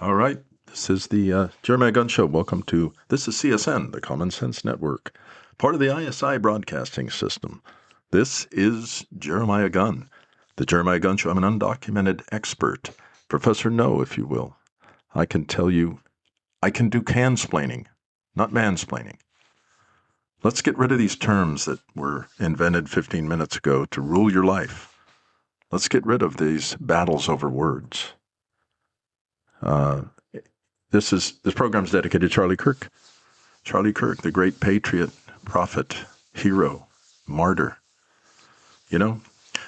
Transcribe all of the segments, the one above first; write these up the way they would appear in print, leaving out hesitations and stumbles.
All right. This is the Jeremiah Gunn Show. Welcome to This is CSN, the Common Sense Network, part of the ISI broadcasting system. This is Jeremiah Gunn, the Jeremiah Gunn Show. I'm an undocumented expert, Professor No, if you will. I can tell you, I can do cansplaining, not mansplaining. Let's get rid of these terms that were invented 15 minutes ago to rule your life. Let's get rid of these battles over words. This program is dedicated to Charlie Kirk. Charlie Kirk, the great patriot, prophet, hero, martyr. You know,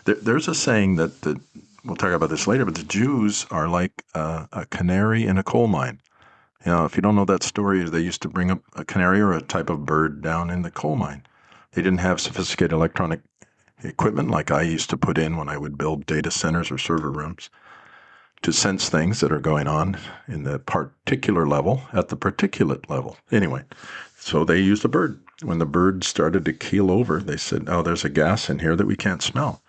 there's a saying that we'll talk about this later, but the Jews are like a canary in a coal mine. You know, if you don't know that story, they used to bring up a canary or a type of bird down in the coal mine. They didn't have sophisticated electronic equipment like I used to put in when I would build data centers or server rooms to sense things that are going on in the particular level, at the particulate level. Anyway, so they used a bird. When the bird started to keel over, they said, oh, there's a gas in here that we can't smell.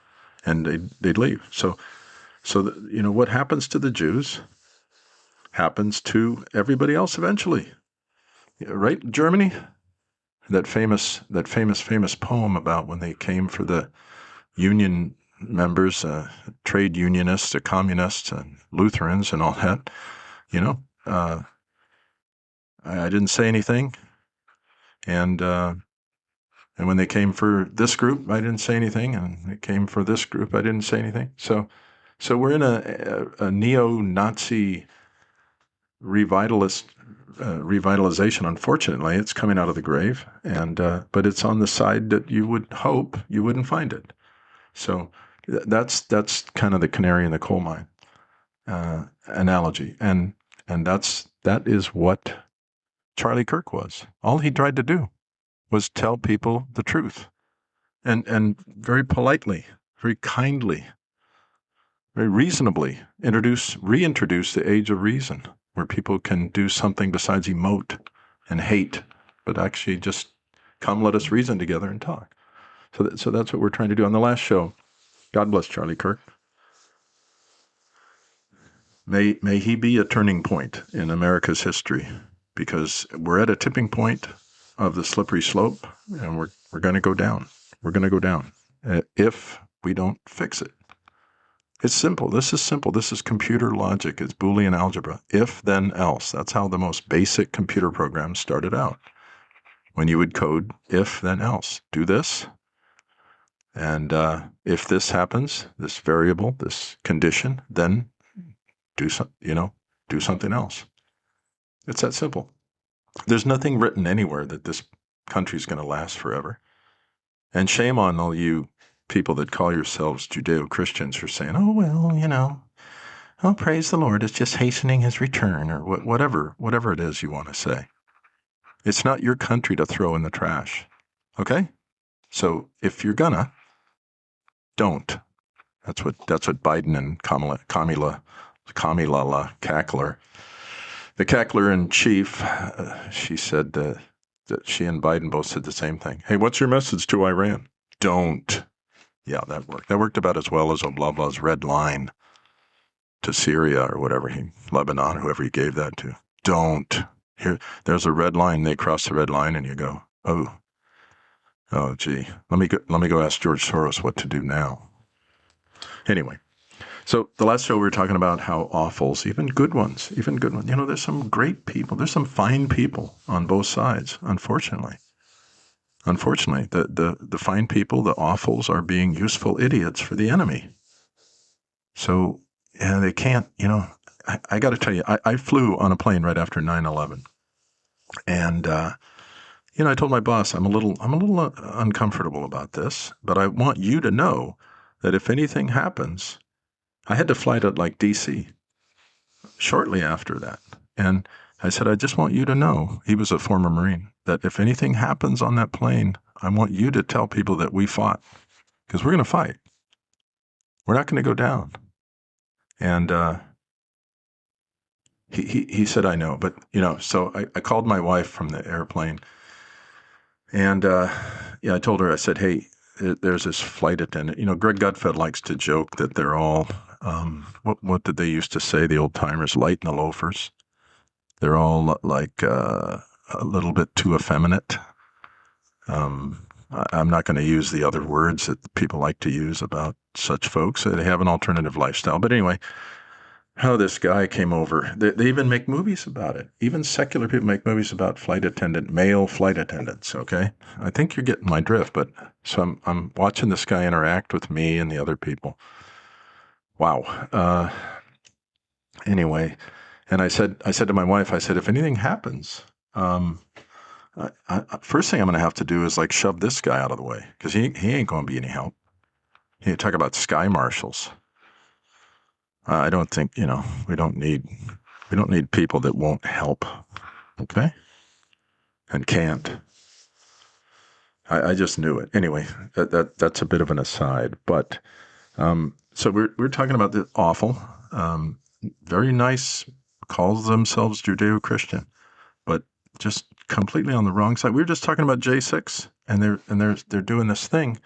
And they'd leave. So what happens to the Jews happens to everybody else eventually. Right? Germany? That famous poem about when they came for the union members, trade unionists, communists, and Lutherans, and all that. I didn't say anything, and when they came for this group, I didn't say anything, and they came for this group, I didn't say anything. So we're in a neo-Nazi revitalization. Unfortunately, it's coming out of the grave, and but it's on the side that you would hope you wouldn't find it. So that's kind of the canary in the coal mine analogy, and that is what Charlie Kirk was. All he tried to do was tell people the truth, and very politely, very kindly, very reasonably reintroduce the age of reason, where people can do something besides emote and hate, but actually just come, let us reason together and talk. So that's what we're trying to do on the last show. God bless Charlie Kirk. May he be a turning point in America's history, because we're at a tipping point of the slippery slope, and we're going to go down. We're going to go down if we don't fix it. It's simple. This is simple. This is computer logic. It's Boolean algebra. If, then, else. That's how the most basic computer programs started out. When you would code if, then, else. Do this. And if this happens, this variable, this condition, then do something else. It's that simple. There's nothing written anywhere that this country is going to last forever. And shame on all you people that call yourselves Judeo-Christians for saying, oh, well, oh, praise the Lord, it's just hastening his return, or whatever it is you want to say. It's not your country to throw in the trash. Okay? So if you're gonna, don't. That's what Biden and Kamala Cackler, the Cackler in chief, she said that she and Biden both said the same thing. Hey, what's your message to Iran? Don't. Yeah, that worked. That worked about as well as Obla's red line to Syria or whatever, Lebanon, whoever he gave that to. Don't. There's a red line. They cross the red line, and you go, oh, gee, let me go ask George Soros what to do now. Anyway, so the last show we were talking about how awfuls, even good ones. There's some great people. There's some fine people on both sides, unfortunately. Unfortunately, the fine people, the awfuls, are being useful idiots for the enemy. So, they can't, I got to tell you, I flew on a plane right after 9/11. And, I told my boss, I'm a little uncomfortable about this, but I want you to know that if anything happens, I had to fly to like D.C. shortly after that. And I said, I just want you to know, he was a former Marine, that if anything happens on that plane, I want you to tell people that we fought, because we're going to fight. We're not going to go down. And he said, I know. But, so I called my wife from the airplane. And I told her, I said, hey, there's this flight attendant. Greg Gutfeld likes to joke that they're all, what did they used to say, the old timers, light in the loafers. They're all like a little bit too effeminate. I'm not going to use the other words that people like to use about such folks. They have an alternative lifestyle. But anyway, how this guy came over. They even make movies about it. Even secular people make movies about male flight attendants, okay? I think you're getting my drift, but so I'm watching this guy interact with me and the other people. Wow. Anyway, and I said to my wife, I said, if anything happens, first thing I'm going to have to do is like shove this guy out of the way because he ain't going to be any help. You talk about sky marshals. I don't think, we don't need people that won't help, okay? And can't. I just knew it. Anyway, that's a bit of an aside. But so we're talking about the awful, very nice, calls themselves Judeo-Christian, but just completely on the wrong side. We were just talking about J6, and they're doing this thing.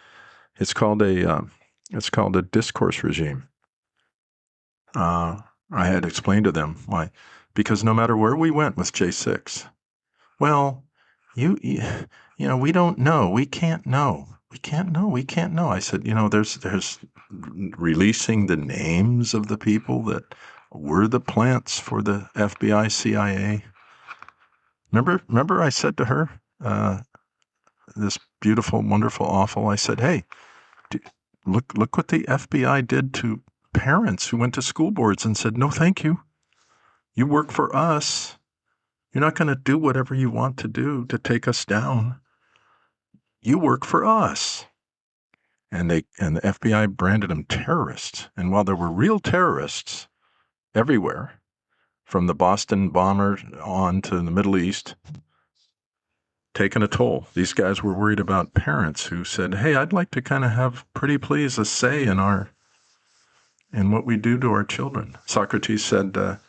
It's called a discourse regime. I had explained to them why, because no matter where we went with J6, well, you we don't know, we can't know. I said, there's releasing the names of the people that were the plants for the FBI, CIA. Remember I said to her, this beautiful, wonderful, awful, I said, hey, look what the FBI did to parents who went to school boards and said, no, thank you. You work for us. You're not going to do whatever you want to do to take us down. You work for us. And the FBI branded them terrorists. And while there were real terrorists everywhere, from the Boston bomber on to the Middle East, taking a toll, these guys were worried about parents who said, hey, I'd like to kind of have, pretty please, a say in what we do to our children. Socrates said, or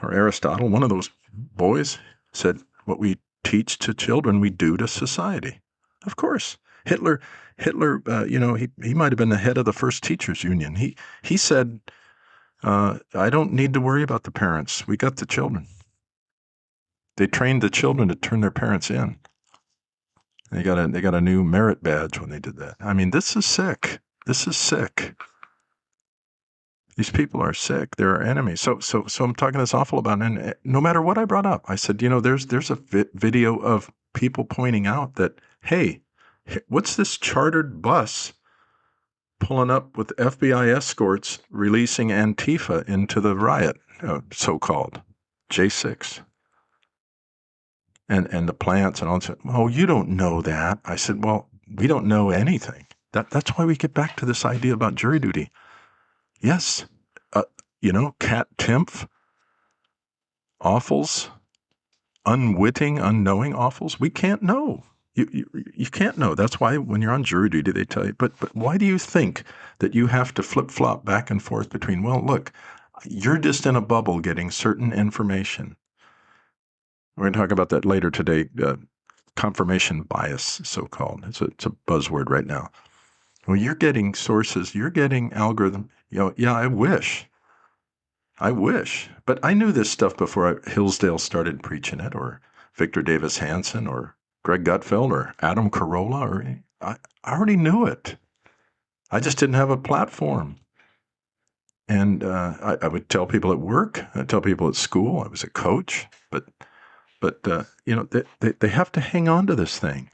Aristotle, one of those boys, said, what we teach to children, we do to society. Of course. Hitler, he might have been the head of the first teachers union. He said, I don't need to worry about the parents. We got the children. They trained the children to turn their parents in. They got a new merit badge when they did that. I mean, this is sick. This is sick. These people are sick. They're our enemies. So I'm talking this awful about it. And no matter what I brought up, I said, there's a video of people pointing out that, hey, what's this chartered bus pulling up with FBI escorts releasing Antifa into the riot, so-called J6, and the plants and all that. Oh, you don't know that. I said, well, we don't know anything. That's why we get back to this idea about jury duty. Yes, Cat Timpf, awfuls, unwitting, unknowing awfuls. We can't know. You can't know. That's why when you're on jury duty, they tell you. But why do you think that you have to flip-flop back and forth between, well, look, you're just in a bubble getting certain information. We're going to talk about that later today. Confirmation bias, so-called. It's a buzzword right now. Well, you're getting sources. You're getting algorithm. Yeah, I wish. But I knew this stuff before Hillsdale started preaching it, or Victor Davis Hanson, or Greg Gutfeld, or Adam Carolla. I already knew it. I just didn't have a platform. And I would tell people at work. I'd tell people at school. I was a coach. But they have to hang on to this thing.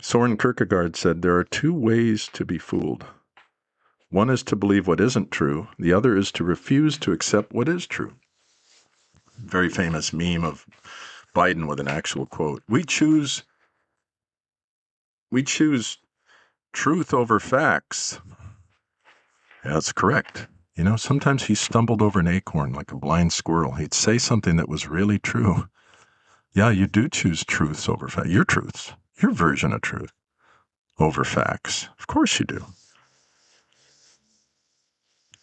Soren Kierkegaard said, there are two ways to be fooled. One is to believe what isn't true. The other is to refuse to accept what is true. Very famous meme of Biden with an actual quote. We choose truth over facts. Yeah, that's correct. Sometimes he stumbled over an acorn like a blind squirrel. He'd say something that was really true. Yeah, you do choose truths over facts. Your truths. Your version of truth over facts. Of course you do.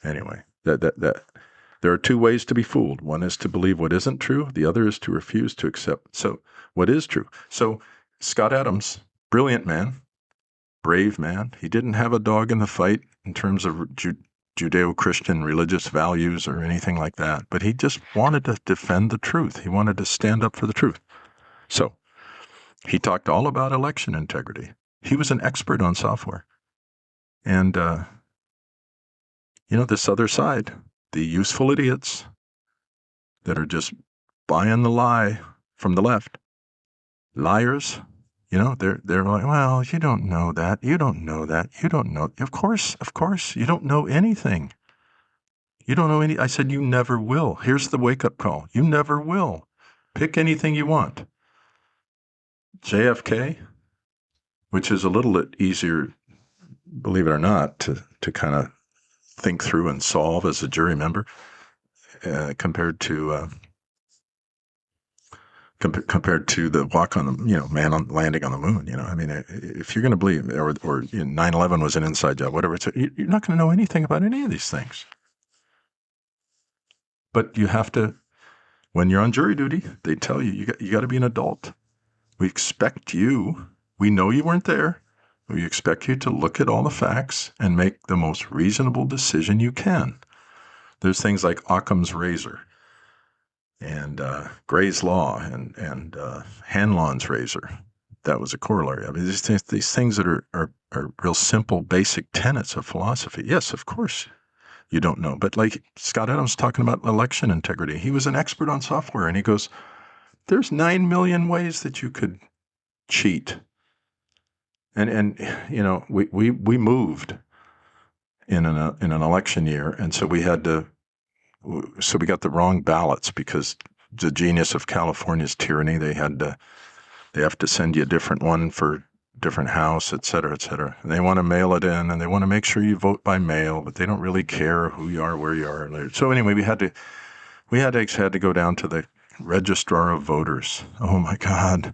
Anyway, that there are two ways to be fooled. One is to believe what isn't true. The other is to refuse to accept what is true. So Scott Adams, brilliant man, brave man. He didn't have a dog in the fight in terms of Judeo-Christian religious values or anything like that, but he just wanted to defend the truth. He wanted to stand up for the truth. So he talked all about election integrity. He was an expert on software. And, this other side, the useful idiots that are just buying the lie from the left, liars, they're like, well, you don't know that. You don't know that. You don't know. Of course, you don't know anything. You don't know any. I said, you never will. Here's the wake-up call. You never will. Pick anything you want. JFK, which is a little bit easier, believe it or not, to kind of think through and solve as a jury member, compared to the walk on the, man landing on the moon. I mean, if you're going to believe, or 9/11 was an inside job, whatever, you're not going to know anything about any of these things. But you have to, when you're on jury duty, they tell you got to be an adult. We expect you. We know you weren't there. We expect you to look at all the facts and make the most reasonable decision you can. There's things like Occam's razor and Gray's law and Hanlon's razor. That was a corollary. I mean, these things that are real simple, basic tenets of philosophy. Yes, of course, you don't know. But like Scott Adams talking about election integrity, he was an expert on software, and he goes, there's 9 million ways that you could cheat. And we moved in an election year, and so we got the wrong ballots because the genius of California's tyranny. They have to send you a different one for different house, et cetera, et cetera. And they want to mail it in, and they want to make sure you vote by mail, but they don't really care who you are, where you are. So anyway, we had to go down to the registrar of voters. Oh my God.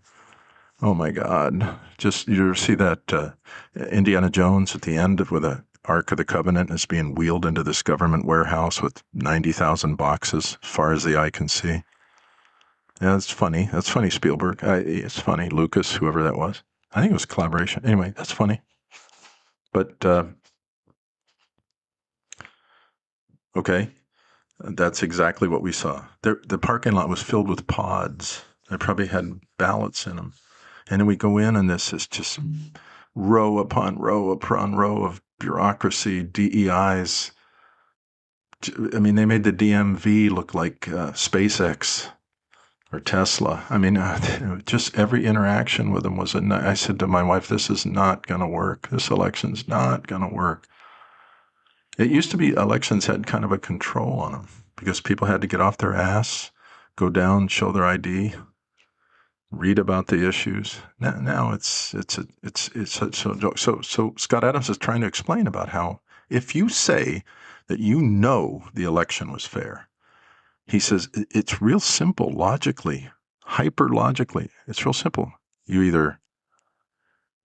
Just, you ever see that Indiana Jones at the end where the Ark of the Covenant is being wheeled into this government warehouse with 90,000 boxes as far as the eye can see? Yeah, that's funny. That's funny, Spielberg. It's funny, Lucas, whoever that was. I think it was collaboration. Anyway, that's funny. But, okay, that's exactly what we saw. The parking lot was filled with pods. They probably had ballots in them. And then we go in, and this is just row upon row upon row of bureaucracy, DEIs. I mean, they made the DMV look like SpaceX or Tesla. I mean, just every interaction with them was I said to my wife, this is not going to work. This election's not going to work. It used to be elections had kind of a control on them because people had to get off their ass, go down, show their ID, read about the issues. Now it's so Scott Adams is trying to explain about how if you say that the election was fair, he says it's real simple logically, hyper logically. It's real simple. You either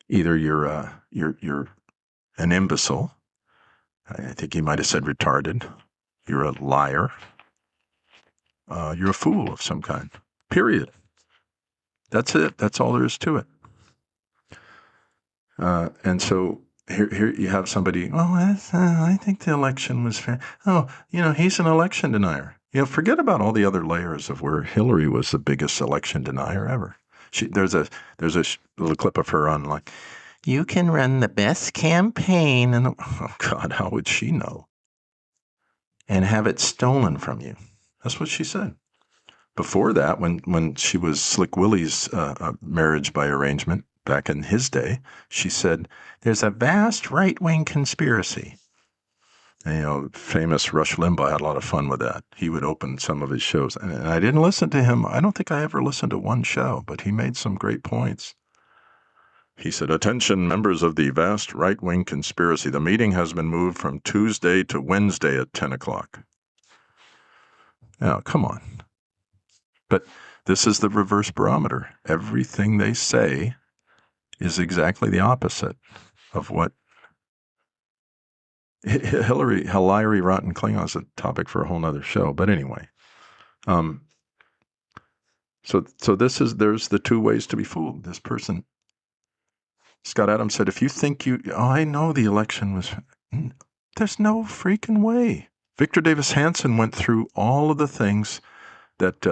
you're an imbecile. I think he might have said retarded. You're a liar. You're a fool of some kind. Period. That's it. That's all there is to it. And so here you have somebody, I think the election was fair. Oh, he's an election denier. Forget about all the other layers of where Hillary was the biggest election denier ever. There's a little clip of her online. You can run the best campaign. And oh God, how would she know? And have it stolen from you. That's what she said. Before that, when she was Slick Willie's marriage by arrangement back in his day, she said, there's a vast right-wing conspiracy. And, famous Rush Limbaugh had a lot of fun with that. He would open some of his shows. And I didn't listen to him. I don't think I ever listened to one show, but he made some great points. He said, attention, members of the vast right-wing conspiracy. The meeting has been moved from Tuesday to Wednesday at 10 o'clock. Now, come on. But this is the reverse barometer. Everything they say is exactly the opposite of what Hillary Rotten Klingon is a topic for a whole nother show. But anyway, so there's the two ways to be fooled. This person Scott Adams said, if you think I know the election was, there's no freaking way. Victor Davis Hanson went through all of the things that,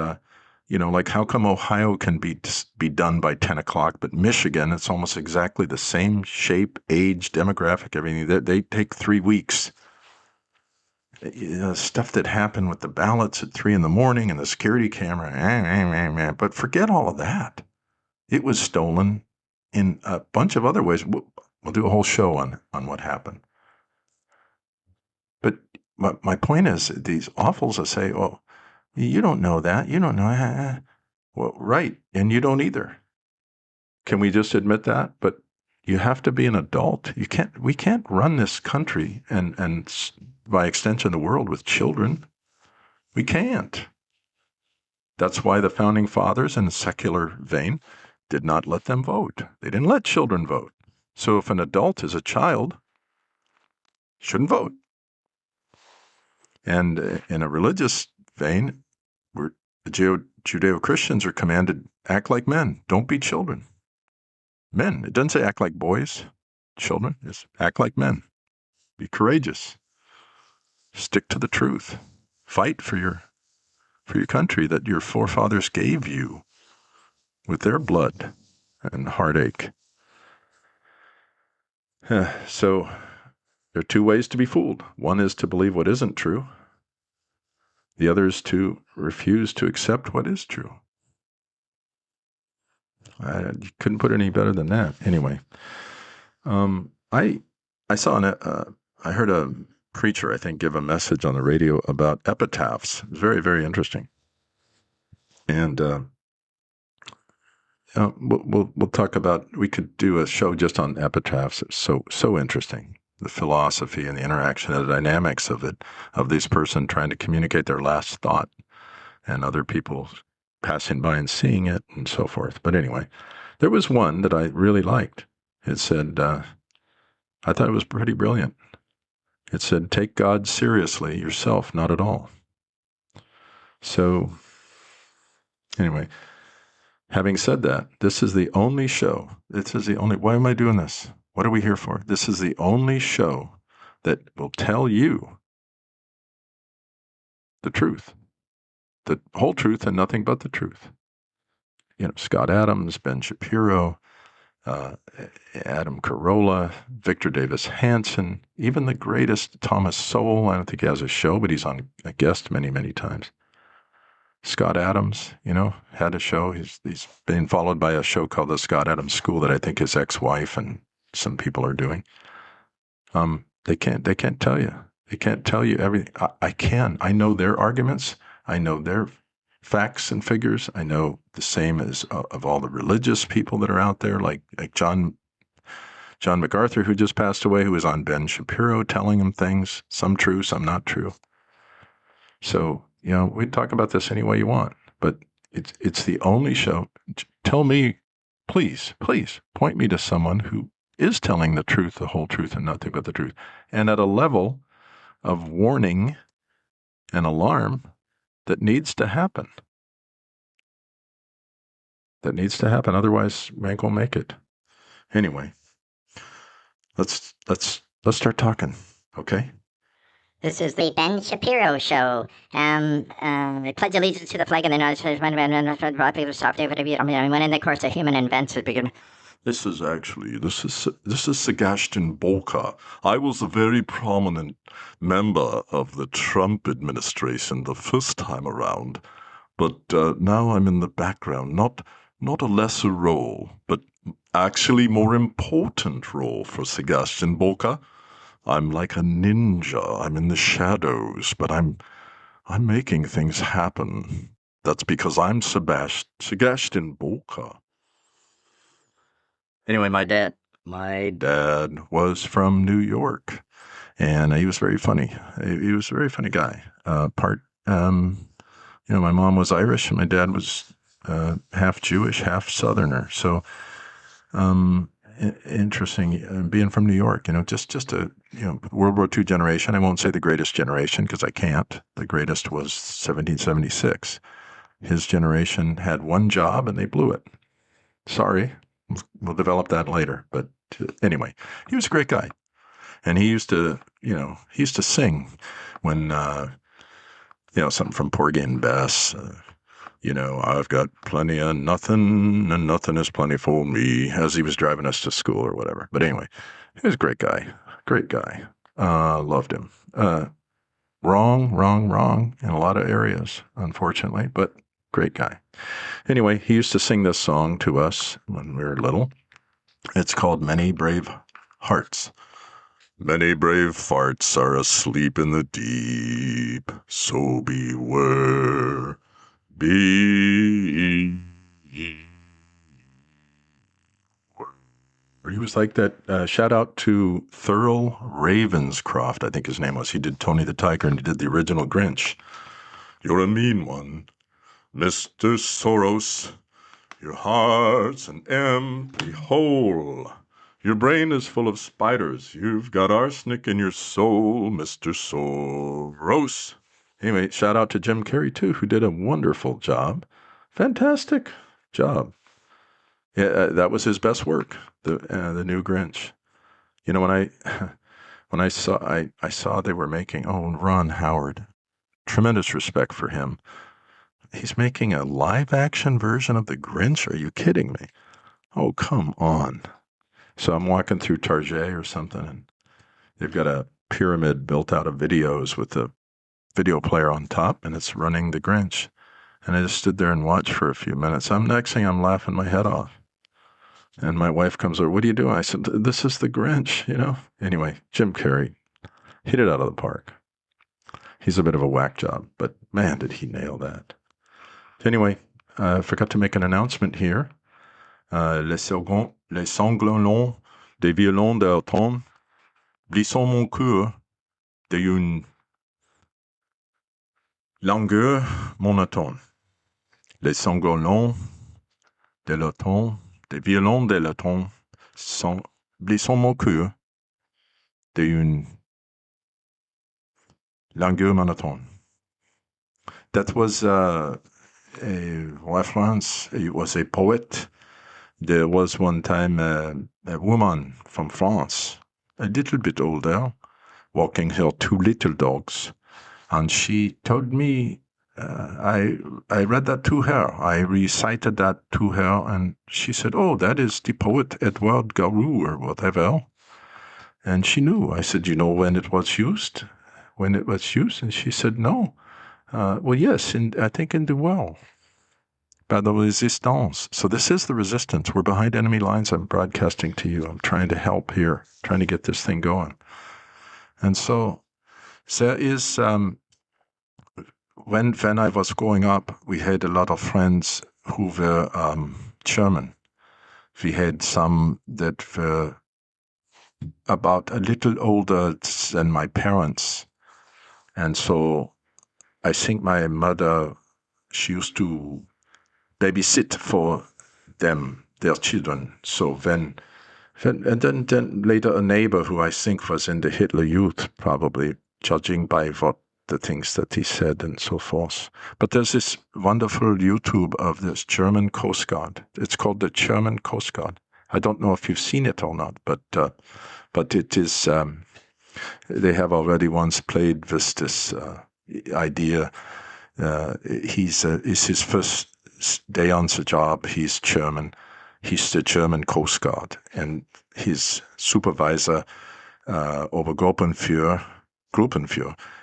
like how come Ohio can be done by 10 o'clock, but Michigan, it's almost exactly the same shape, age, demographic, everything. They take 3 weeks. Stuff that happened with the ballots at 3 a.m. and the security camera, but forget all of that. It was stolen in a bunch of other ways. We'll do a whole show on what happened. But my point is, these awfuls that say, oh, you don't know that. You don't know. Well, right. And you don't either. Can we just admit that? But you have to be an adult. We can't run this country and by extension the world with children. We can't. That's why the founding fathers in a secular vein did not let them vote. They didn't let children vote. So if an adult is a child, shouldn't vote. And in a religious vein, the Judeo-Christians are commanded, act like men. Don't be children. Men. It doesn't say act like boys, children. It's act like men. Be courageous. Stick to the truth. Fight for your country that your forefathers gave you with their blood and heartache. So there are two ways to be fooled. One is to believe what isn't true. The other is to refuse to accept what is true. You couldn't put it any better than that. Anyway, I heard a preacher, I think, give a message on the radio about epitaphs. It was very, very interesting. And we'll talk about. We could do a show just on epitaphs. It's so interesting. The philosophy and the interaction and the dynamics of it, of this person trying to communicate their last thought and other people passing by and seeing it and so forth. But anyway, there was one that I really liked. It said, I thought it was pretty brilliant. It said, take God seriously, yourself not at all. So anyway, having said that, this is the only show. Why am I doing this? What are we here for? This is the only show that will tell you the truth, the whole truth and nothing but the truth. Scott Adams, Ben Shapiro, Adam Carolla, Victor Davis Hanson, even the greatest Thomas Sowell. I don't think he has a show, but he's on a guest many, many times. Scott Adams, had a show. He's been followed by a show called the Scott Adams School that I think his ex-wife and some people are doing. They can't tell you. They can't tell you everything. I can. I know their arguments. I know their facts and figures. I know the same as of all the religious people that are out there, like John MacArthur, who just passed away, who was on Ben Shapiro telling him things, some true, some not true. So, we talk about this any way you want, but it's the only show. Tell me, please point me to someone who is telling the truth, the whole truth, and nothing but the truth, and at a level of warning and alarm that needs to happen. Otherwise, we ain't gonna make it. Anyway, let's start talking, okay? This is the Ben Shapiro Show. I pledge allegiance to the flag of the United States. When in the course a human invents it begin. This is Sebastian Bolka. I was a very prominent member of the Trump administration the first time around, but now I'm in the background. Not a lesser role, but actually more important role for Sebastian Bolka. I'm like a ninja. I'm in the shadows, but I'm making things happen. That's because I'm Sebastian Bolka. Anyway, my dad was from New York, and he was very funny. He was a very funny guy. My mom was Irish, and my dad was half Jewish, half Southerner. So, interesting being from New York. Just a World War II generation. I won't say the greatest generation because I can't. The greatest was 1776. His generation had one job, and they blew it. Sorry. We'll develop that later, but Anyway, he was a great guy. And he used to sing when, something from Porgy and Bess, I've got plenty of nothing and nothing is plenty for me, as he was driving us to school or whatever. But anyway, he was a great guy. Loved him. Wrong in a lot of areas, unfortunately, but great guy. Anyway, he used to sing this song to us when we were little. It's called Many Brave Hearts. Many brave farts are asleep in the deep, so beware. He was like that. Shout out to Thurl Ravenscroft, I think his name was. He did Tony the Tiger and he did the original Grinch. You're a mean one, Mr. Soros. Your heart's an empty hole. Your brain is full of spiders. You've got arsenic in your soul, Mr. Soros. Anyway, shout out to Jim Carrey, too, who did a wonderful job. Fantastic job. Yeah, that was his best work, the new Grinch. When I saw they were making, Ron Howard. Tremendous respect for him. He's making a live-action version of the Grinch? Are you kidding me? Oh, come on. So I'm walking through Target or something, and they've got a pyramid built out of videos with a video player on top, and it's running the Grinch. And I just stood there and watched for a few minutes. Next thing, I'm laughing my head off. And my wife comes over, what are you doing? I said, this is the Grinch, Anyway, Jim Carrey hit it out of the park. He's a bit of a whack job, but man, did he nail that. Anyway, I forgot to make an announcement here. Les sanglots longs des violons d'automne blissent mon cœur d'une langueur monotone. Les sanglots longs de l'automne, des violons de l'automne, blissent mon cœur d'une langueur monotone. That was a reference. It was a poet. There was one time a woman from France, a little bit older, walking her two little dogs, and she told me, I read that to her. I recited that to her, and she said, oh, that is the poet Edward Garou or whatever. And she knew. I said, you know when it was used? And she said, no. Well, yes, I think in the well. By the resistance. So this is the resistance. We're behind enemy lines. I'm broadcasting to you. I'm trying to help here, trying to get this thing going. And so there is, when I was growing up, we had a lot of friends who were German. We had some that were about a little older than my parents. And so I think my mother, she used to babysit for them, their children. So and then later a neighbor who I think was in the Hitler Youth, probably, judging by what the things that he said and so forth. But there's this wonderful YouTube of this German Coast Guard. It's called the German Coast Guard. I don't know if you've seen it or not, but it is, they have already once played with this idea. It's his first day on the job. He's German. He's the German Coast Guard, and his supervisor, Obergruppenführer,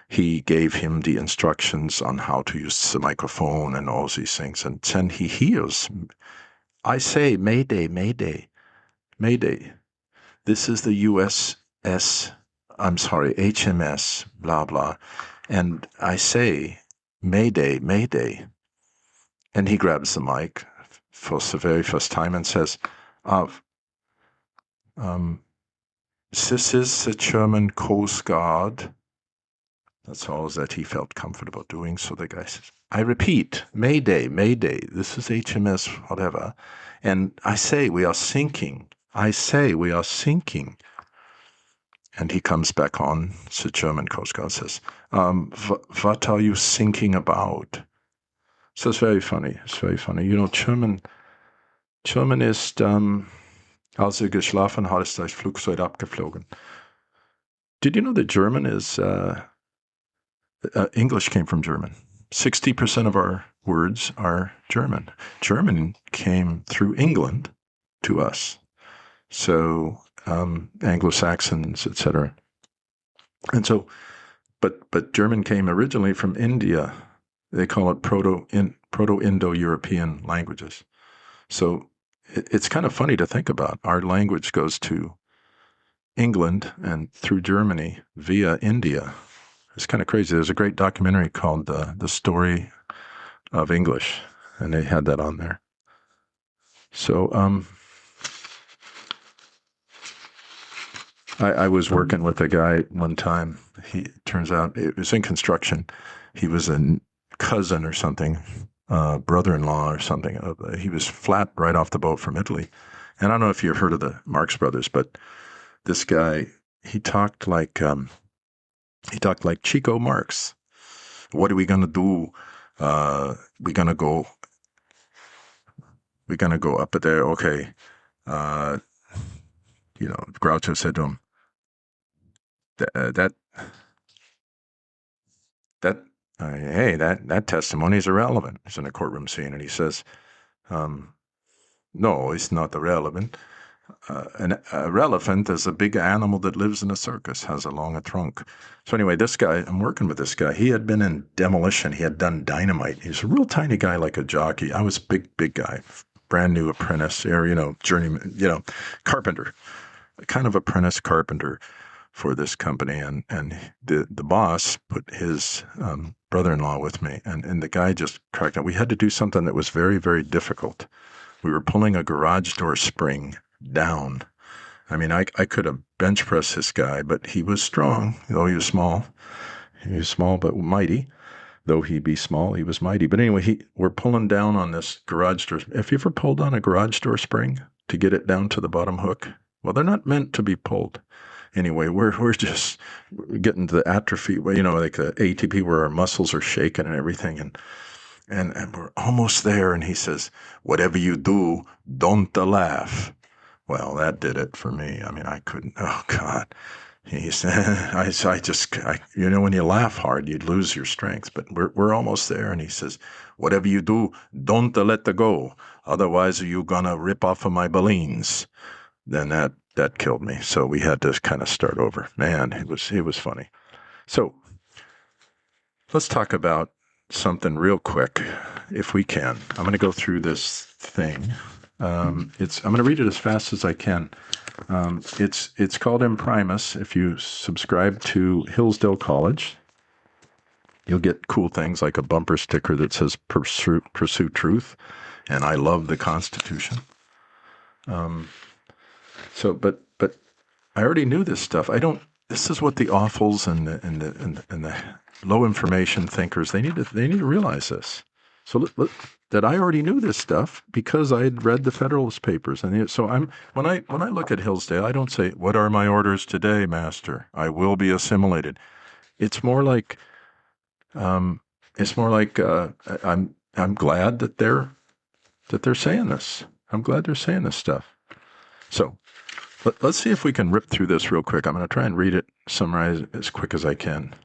he gave him the instructions on how to use the microphone and all these things. And then he hears, I say, Mayday, Mayday, Mayday. This is the HMS, blah, blah. And I say, Mayday, Mayday. And he grabs the mic for the very first time and says, this is the German Coast Guard. That's all that he felt comfortable doing. So the guy says, I repeat, Mayday, Mayday. This is HMS, whatever. And I say, we are sinking. I say, we are sinking. And he comes back on. The German Coast Guard says, what are you thinking about? So it's very funny. It's very funny. German is, Als ihr geschlafen habt, ist das Flugzeug abgeflogen. Did you know that German is, English came from German? 60% of our words are German. German came through England to us. So, Anglo-Saxons, etc. And so, but German came originally from India. They call it Proto-Indo-European languages. So it's kind of funny to think about. Our language goes to England and through Germany via India. It's kind of crazy. There's a great documentary called The Story of English, and they had that on there. So I was working with a guy one time. He turns out it was in construction. He was a cousin or something, brother-in-law or something. He was flat right off the boat from Italy. And I don't know if you've heard of the Marx Brothers, but this guy, he talked like Chico Marx. What are we going to do? We're going to go up there. Okay. Groucho said to him, hey, that testimony is irrelevant. He's in a courtroom scene, and he says, no, it's not irrelevant. An elephant is a big animal that lives in a circus, has a long trunk. So anyway, this guy, I'm working with this guy. He had been in demolition. He had done dynamite. He's a real tiny guy, like a jockey. I was big guy, brand new apprentice, or, journeyman, carpenter, kind of apprentice carpenter for this company. And the boss put his brother-in-law with me, and the guy just cracked up. We had to do something that was very, very difficult. We were pulling a garage door spring down. I mean, I could have bench pressed this guy, but he was strong, though he was small. He was small but mighty. Though he be small, he was mighty. But anyway, we're pulling down on this garage door. Have you ever pulled on a garage door spring to get it down to the bottom hook? Well, they're not meant to be pulled. Anyway, we're just getting to the atrophy, like the ATP where our muscles are shaking and everything. And we're almost there. And he says, whatever you do, don't laugh. Well, that did it for me. I mean, I couldn't. Oh, God. He said, when you laugh hard, you lose your strength. But we're almost there. And he says, whatever you do, don't let go. Otherwise, you're going to rip off of my balloons. Then that killed me. So we had to kind of start over. Man, it was funny. So let's talk about something real quick, if we can. I'm going to go through this thing. I'm going to read it as fast as I can. It's called Imprimus. If you subscribe to Hillsdale College, you'll get cool things like a bumper sticker that says pursue truth, and I love the Constitution. But I already knew this stuff. This is what the awfuls and the low information thinkers, they need to realize this. So that I already knew this stuff because I had read the Federalist Papers. And so when I look at Hillsdale, I don't say, what are my orders today, Master? I will be assimilated. It's more like I'm glad that they're saying this. I'm glad they're saying this stuff. So let's see if we can rip through this real quick. I'm going to try and read it, summarize it as quick as I can.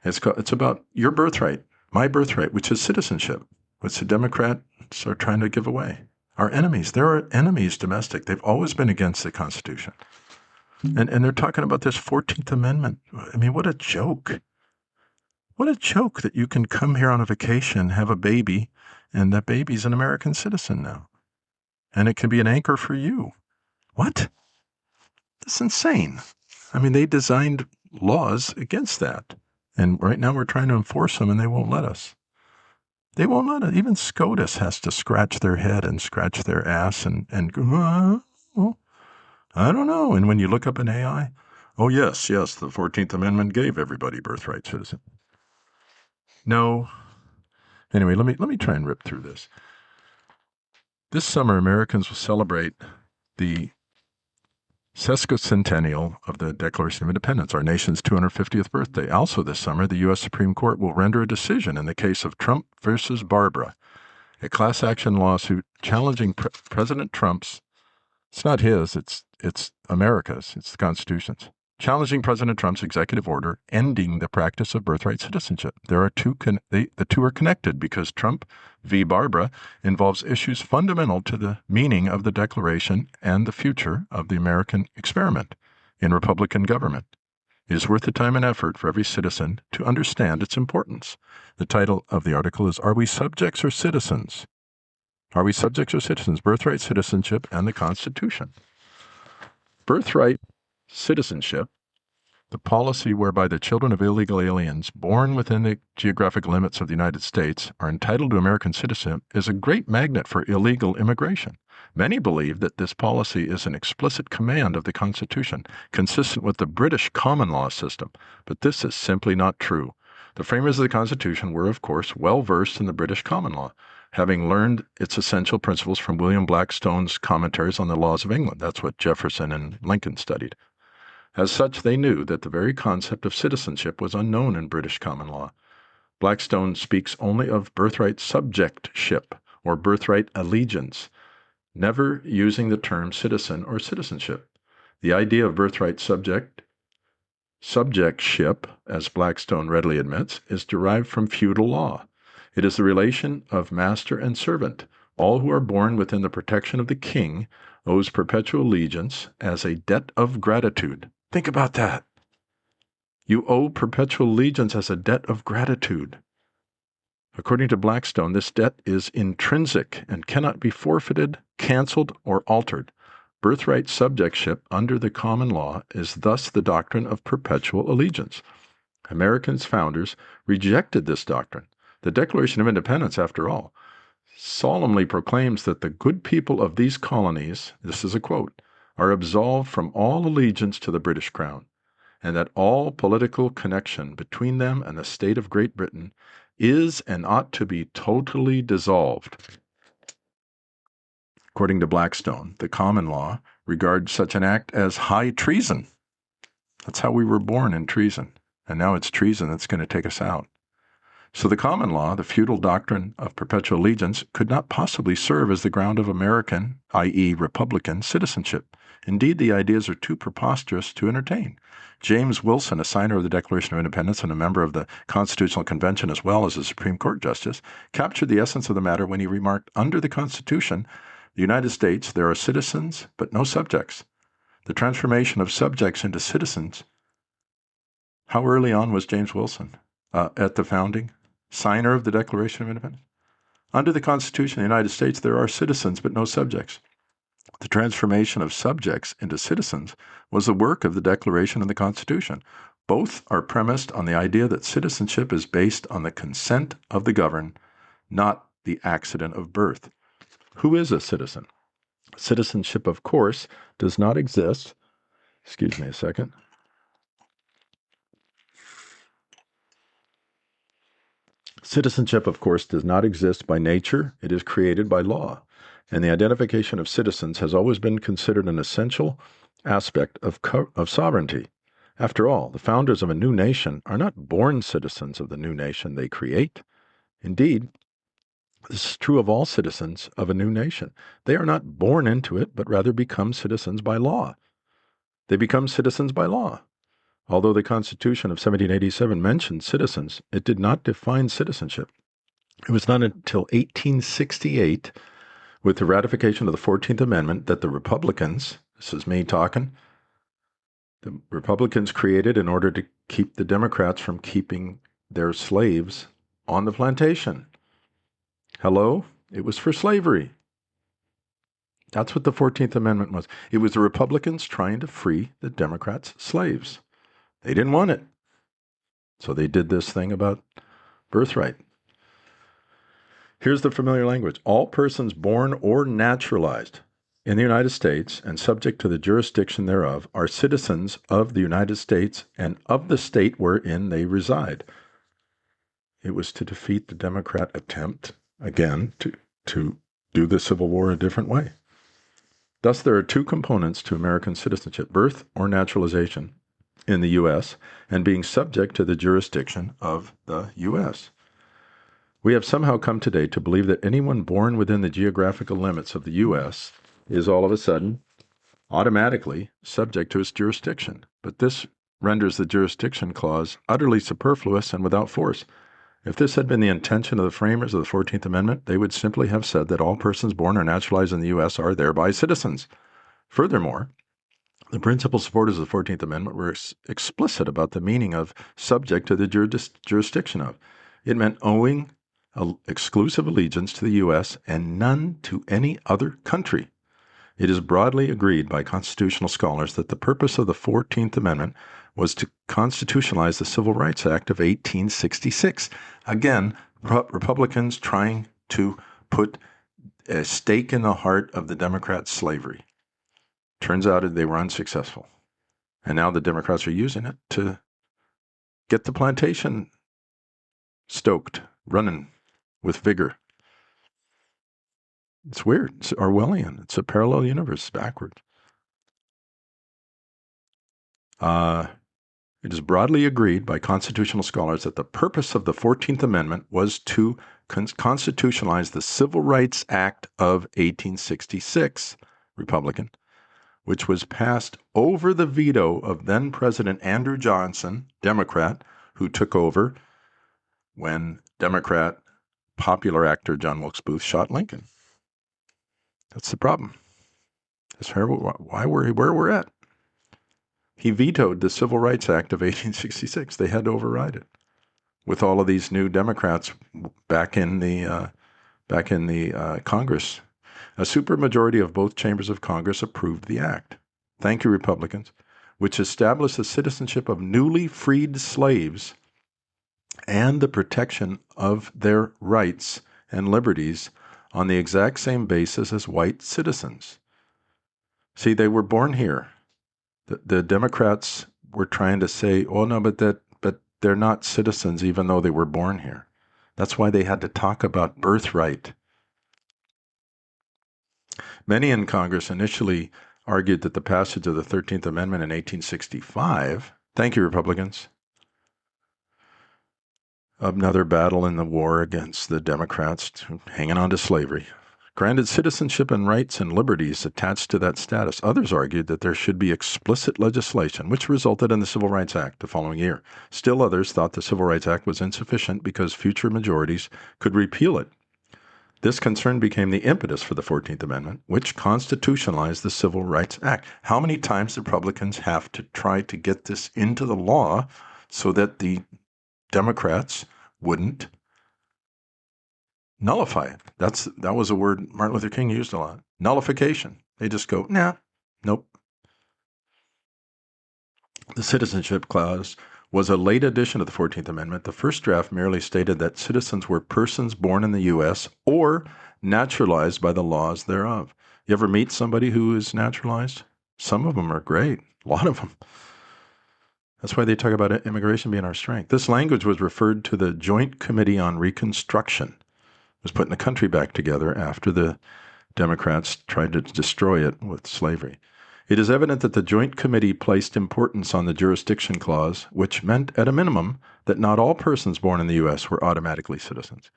It's about your birthright, my birthright, which is citizenship, which the Democrats are trying to give away. Our enemies, there are enemies domestic. They've always been against the Constitution. And they're talking about this 14th Amendment. I mean, what a joke. What a joke that you can come here on a vacation, have a baby, and that baby's an American citizen now. And it can be an anchor for you. What? That's insane. I mean, they designed laws against that. And right now we're trying to enforce them, and they won't let us. They won't let us. Even SCOTUS has to scratch their head and scratch their ass and go, I don't know. And when you look up an AI, oh, yes, the 14th Amendment gave everybody birthright citizen. No. Anyway, let me try and rip through this. This summer, Americans will celebrate the sesquicentennial of the Declaration of Independence, our nation's 250th birthday. Also this summer, the U.S. Supreme Court will render a decision in the case of Trump versus Barbara, a class action lawsuit challenging President Trump's It's not his, it's America's, it's the Constitution's. Challenging President Trump's executive order ending the practice of birthright citizenship. The two are connected because Trump v. Barbara involves issues fundamental to the meaning of the Declaration and the future of the American experiment in Republican government. It is worth the time and effort for every citizen to understand its importance. The title of the article is, Are We Subjects or Citizens? Are we subjects or citizens? Birthright citizenship and the Constitution. Birthright citizenship, the policy whereby the children of illegal aliens born within the geographic limits of the United States are entitled to American citizenship, is a great magnet for illegal immigration. Many believe that this policy is an explicit command of the Constitution, consistent with the British common law system, but this is simply not true. The framers of the Constitution were, of course, well versed in the British common law, having learned its essential principles from William Blackstone's commentaries on the laws of England. That's what Jefferson and Lincoln studied. As such, they knew that the very concept of citizenship was unknown in British common law. Blackstone speaks only of birthright subjectship or birthright allegiance, never using the term citizen or citizenship. The idea of birthright subjectship, as Blackstone readily admits, is derived from feudal law. It is the relation of master and servant. All who are born within the protection of the king owes perpetual allegiance as a debt of gratitude. Think about that. You owe perpetual allegiance as a debt of gratitude. According to Blackstone, this debt is intrinsic and cannot be forfeited, canceled, or altered. Birthright subjectship under the common law is thus the doctrine of perpetual allegiance. Americans' founders rejected this doctrine. The Declaration of Independence, after all, solemnly proclaims that the good people of these colonies, this is a quote, are absolved from all allegiance to the British Crown, and that all political connection between them and the state of Great Britain is and ought to be totally dissolved. According to Blackstone, the common law regards such an act as high treason. That's how we were born, in treason, and now it's treason that's going to take us out. So the common law, the feudal doctrine of perpetual allegiance, could not possibly serve as the ground of American, i.e. Republican, citizenship. Indeed, the ideas are too preposterous to entertain. James Wilson, a signer of the Declaration of Independence and a member of the Constitutional Convention as well as a Supreme Court justice, captured the essence of the matter when he remarked, under the Constitution, the United States, there are citizens but no subjects. The transformation of subjects into citizens. How early on was James Wilson? At the founding? Signer of the Declaration of Independence. Under the Constitution of the United States, there are citizens but no subjects. The transformation of subjects into citizens was the work of the Declaration and the Constitution. Both are premised on the idea that citizenship is based on the consent of the governed, not the accident of birth. Who is a citizen? Citizenship, of course, does not exist. Excuse me a second. Citizenship, of course, does not exist by nature. It is created by law. And the identification of citizens has always been considered an essential aspect of sovereignty. After all, the founders of a new nation are not born citizens of the new nation they create. Indeed, this is true of all citizens of a new nation. They are not born into it, but rather become citizens by law. They become citizens by law. Although the Constitution of 1787 mentioned citizens, it did not define citizenship. It was not until 1868, with the ratification of the 14th Amendment, that the Republicans, this is me talking, the Republicans created in order to keep the Democrats from keeping their slaves on the plantation. Hello? It was for slavery. That's what the 14th Amendment was. It was the Republicans trying to free the Democrats' slaves. They didn't want it. So they did this thing about birthright. Here's the familiar language. All persons born or naturalized in the United States and subject to the jurisdiction thereof are citizens of the United States and of the state wherein they reside. It was to defeat the Democrat attempt, again, to do the Civil War a different way. Thus, there are two components to American citizenship, birth or naturalization in the U.S., and being subject to the jurisdiction of the U.S. We have somehow come today to believe that anyone born within the geographical limits of the U.S. is all of a sudden automatically subject to its jurisdiction. But this renders the jurisdiction clause utterly superfluous and without force. If this had been the intention of the framers of the 14th Amendment, they would simply have said that all persons born or naturalized in the U.S. are thereby citizens. Furthermore, the principal supporters of the 14th Amendment were explicit about the meaning of subject to the jurisdiction of. It meant owing exclusive allegiance to the U.S. and none to any other country. It is broadly agreed by constitutional scholars that the purpose of the 14th Amendment was to constitutionalize the Civil Rights Act of 1866. Again, Republicans trying to put a stake in the heart of the Democrats' slavery. Turns out they were unsuccessful. And now the Democrats are using it to get the plantation stoked, running with vigor. It's weird. It's Orwellian. It's a parallel universe. It's backwards. It is broadly agreed by constitutional scholars that the purpose of the 14th Amendment was to constitutionalize the Civil Rights Act of 1866, Republican, which was passed over the veto of then-President Andrew Johnson, Democrat, who took over when Democrat popular actor John Wilkes Booth shot Lincoln. That's the problem. That's why where we're at. He vetoed the Civil Rights Act of 1866. They had to override it with all of these new Democrats back in the Congress. A supermajority of both chambers of Congress approved the act. Thank you, Republicans, which established the citizenship of newly freed slaves and the protection of their rights and liberties on the exact same basis as white citizens. See, they were born here. The Democrats were trying to say, oh, no, but they're not citizens even though they were born here. That's why they had to talk about birthright. Many in Congress initially argued that the passage of the 13th Amendment in 1865, thank you, Republicans, another battle in the war against the Democrats hanging on to slavery, granted citizenship and rights and liberties attached to that status. Others argued that there should be explicit legislation, which resulted in the Civil Rights Act the following year. Still others thought the Civil Rights Act was insufficient because future majorities could repeal it. This concern became the impetus for the 14th Amendment, which constitutionalized the Civil Rights Act. How many times Republicans have to try to get this into the law so that the Democrats wouldn't nullify it? That was a word Martin Luther King used a lot. Nullification. They just go, nah, nope. The citizenship clause was a late addition of the 14th Amendment. The first draft merely stated that citizens were persons born in the U.S. or naturalized by the laws thereof. You ever meet somebody who is naturalized? Some of them are great. A lot of them. That's why they talk about immigration being our strength. This language was referred to the Joint Committee on Reconstruction. Was putting the country back together after the Democrats tried to destroy it with slavery. It is evident that the Joint Committee placed importance on the jurisdiction clause, which meant, at a minimum, that not all persons born in the U.S. were automatically citizens.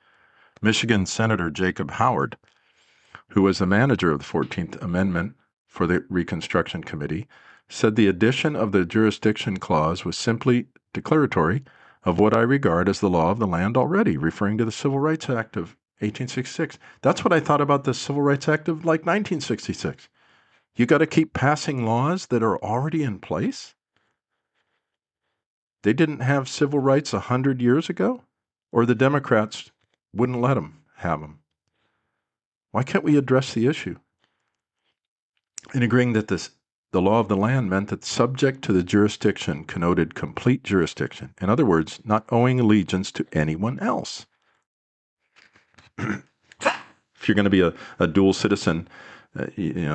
Michigan Senator Jacob Howard, who was the manager of the 14th Amendment for the Reconstruction Committee, said the addition of the jurisdiction clause was simply declaratory of what I regard as the law of the land already, referring to the Civil Rights Act of 1866. That's what I thought about the Civil Rights Act of 1966. You got to keep passing laws that are already in place? They didn't have civil rights 100 years ago? Or the Democrats wouldn't let them have them? Why can't we address the issue? In agreeing that the law of the land meant that subject to the jurisdiction connoted complete jurisdiction. In other words, not owing allegiance to anyone else. If you're going to be a dual citizen,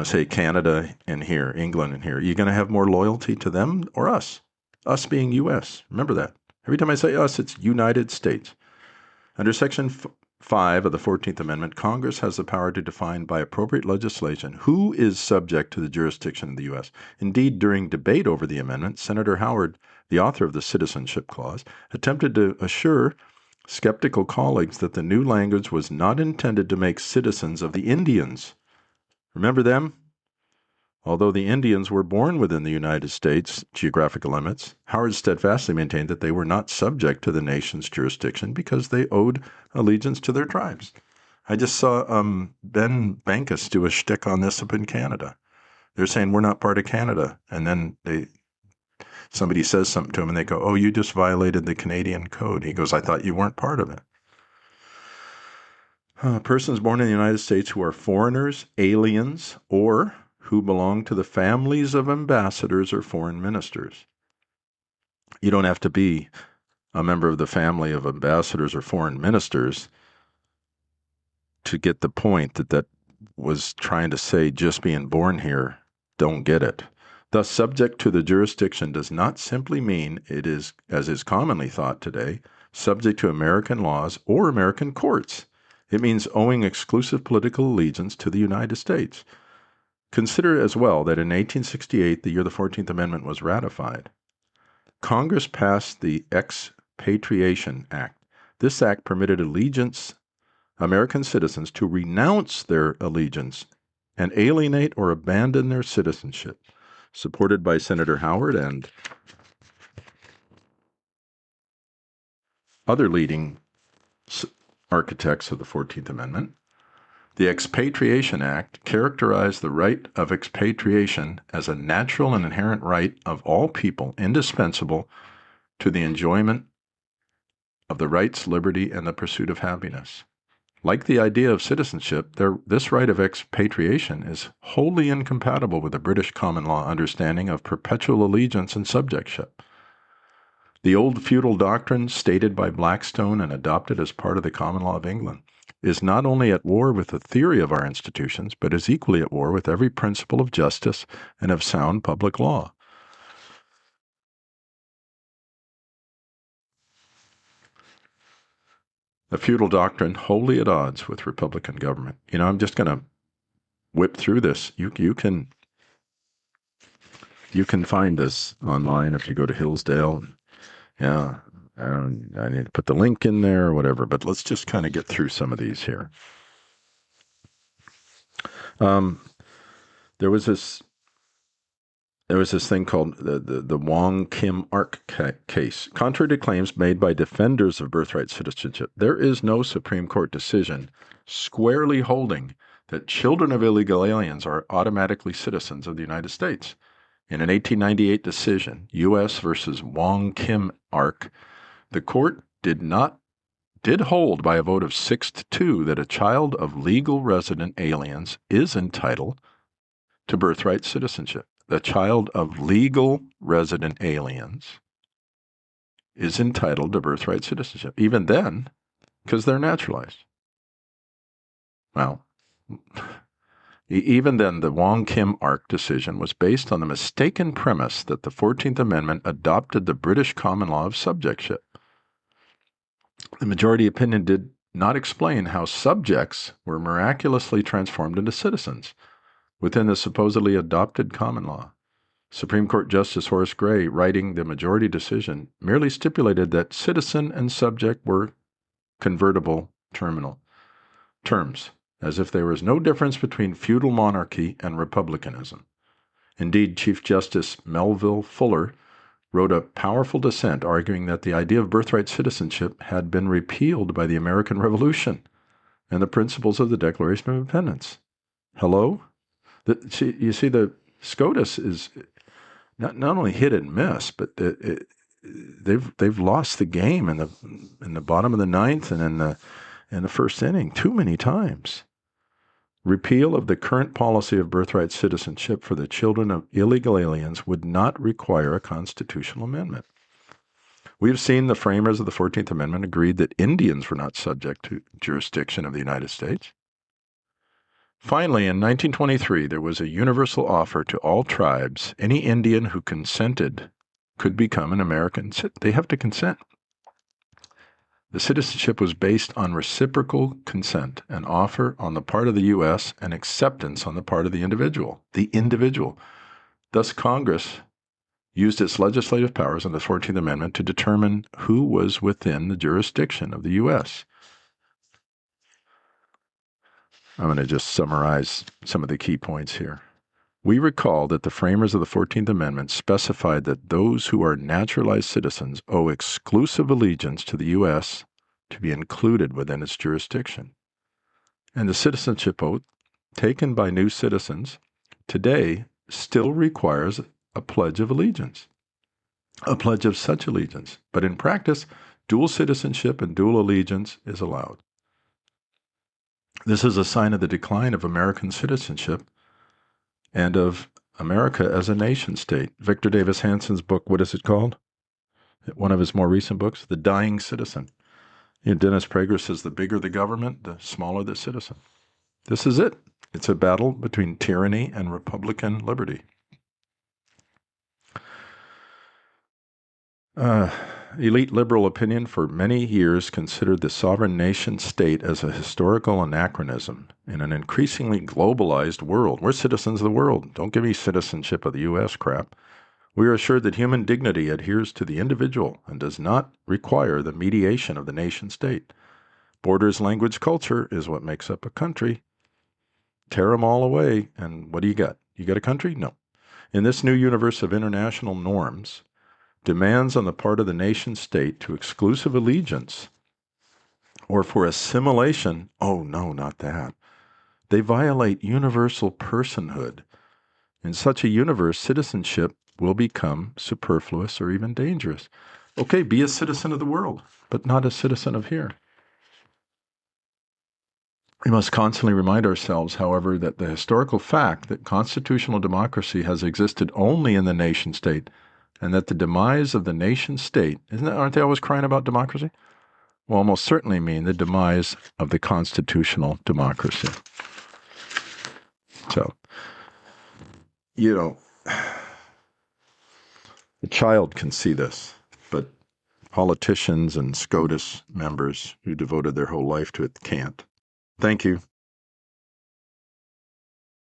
say Canada and here, England and here, you're going to have more loyalty to them or us? Us being U.S. Remember that. Every time I say us, it's United States. Under Section 5 of the 14th Amendment, Congress has the power to define by appropriate legislation who is subject to the jurisdiction of the U.S. Indeed, during debate over the amendment, Senator Howard, the author of the Citizenship Clause, attempted to assure skeptical colleagues that the new language was not intended to make citizens of the Indians. Remember them? Although the Indians were born within the United States geographical limits, Howard steadfastly maintained that they were not subject to the nation's jurisdiction because they owed allegiance to their tribes. I just saw Ben Bankus do a shtick on this up in Canada. They're saying we're not part of Canada, and then somebody says something to him, and they go, "Oh, you just violated the Canadian code." He goes, "I thought you weren't part of it." Persons born in the United States who are foreigners, aliens, or who belong to the families of ambassadors or foreign ministers. You don't have to be a member of the family of ambassadors or foreign ministers to get the point that was trying to say just being born here, don't get it. Thus, subject to the jurisdiction does not simply mean it is, as is commonly thought today, subject to American laws or American courts. It means owing exclusive political allegiance to the United States. Consider as well that in 1868, the year the 14th Amendment was ratified, Congress passed the Expatriation Act. This act permitted American citizens to renounce their allegiance and alienate or abandon their citizenship, supported by Senator Howard and other leading architects of the 14th Amendment. The Expatriation Act characterized the right of expatriation as a natural and inherent right of all people, indispensable to the enjoyment of the rights, liberty, and the pursuit of happiness. Like the idea of citizenship, this right of expatriation is wholly incompatible with the British common law understanding of perpetual allegiance and subjectship. The old feudal doctrine, stated by Blackstone and adopted as part of the common law of England, is not only at war with the theory of our institutions, but is equally at war with every principle of justice and of sound public law. The feudal doctrine wholly at odds with Republican government. I'm just going to whip through this. You can find this online if you go to Hillsdale. Yeah, I need to put the link in there or whatever, but let's just kind of get through some of these here. There was this thing called the Wong Kim Ark case. Contrary to claims made by defenders of birthright citizenship, there is no Supreme Court decision squarely holding that children of illegal aliens are automatically citizens of the United States. In an 1898 decision, U.S. versus Wong Kim Ark, the court did hold by a vote of 6-2 that a child of legal resident aliens is entitled to birthright citizenship. The child of legal resident aliens is entitled to birthright citizenship, even then, because they're naturalized. Well, even then, the Wong Kim Ark decision was based on the mistaken premise that the 14th Amendment adopted the British common law of subjectship. The majority opinion did not explain how subjects were miraculously transformed into citizens within the supposedly adopted common law. Supreme Court Justice Horace Gray, writing the majority decision, merely stipulated that citizen and subject were convertible terms, as if there was no difference between feudal monarchy and republicanism. Indeed, Chief Justice Melville Fuller wrote a powerful dissent arguing that the idea of birthright citizenship had been repealed by the American Revolution and the principles of the Declaration of Independence. Hello? You see, the SCOTUS is not only hit and miss, but they've lost the game in the bottom of the ninth and in the first inning too many times. Repeal of the current policy of birthright citizenship for the children of illegal aliens would not require a constitutional amendment. We have seen the framers of the 14th Amendment agreed that Indians were not subject to jurisdiction of the United States. Finally, in 1923, there was a universal offer to all tribes. Any Indian who consented could become an American. They have to consent. The citizenship was based on reciprocal consent, an offer on the part of the U.S. and acceptance on the part of the individual. Thus, Congress used its legislative powers under the 14th Amendment to determine who was within the jurisdiction of the U.S. I'm going to just summarize some of the key points here. We recall that the framers of the 14th Amendment specified that those who are naturalized citizens owe exclusive allegiance to the U.S. to be included within its jurisdiction. And the citizenship oath taken by new citizens today still requires a pledge of allegiance, a pledge of such allegiance. But in practice, dual citizenship and dual allegiance is allowed. This is a sign of the decline of American citizenship and of America as a nation state. Victor Davis Hanson's book, what is it called? One of his more recent books, The Dying Citizen. Dennis Prager says the bigger the government, the smaller the citizen. This is it. It's a battle between tyranny and Republican liberty. Elite liberal opinion for many years considered the sovereign nation state as a historical anachronism in an increasingly globalized world. We're citizens of the world. Don't give me citizenship of the U.S. crap. We are assured that human dignity adheres to the individual and does not require the mediation of the nation state. Borders, language, culture is what makes up a country. Tear them all away, and what do you got? You got a country? No. In this new universe of international norms, demands on the part of the nation state to exclusive allegiance or for assimilation, oh no, not that. They violate universal personhood. In such a universe, citizenship will become superfluous or even dangerous. Okay, be a citizen of the world, but not a citizen of here. We must constantly remind ourselves, however, that the historical fact that constitutional democracy has existed only in the nation state and that the demise of the nation state, aren't they always crying about democracy? Will almost certainly mean the demise of the constitutional democracy. So, the child can see this, but politicians and SCOTUS members who devoted their whole life to it can't. Thank you.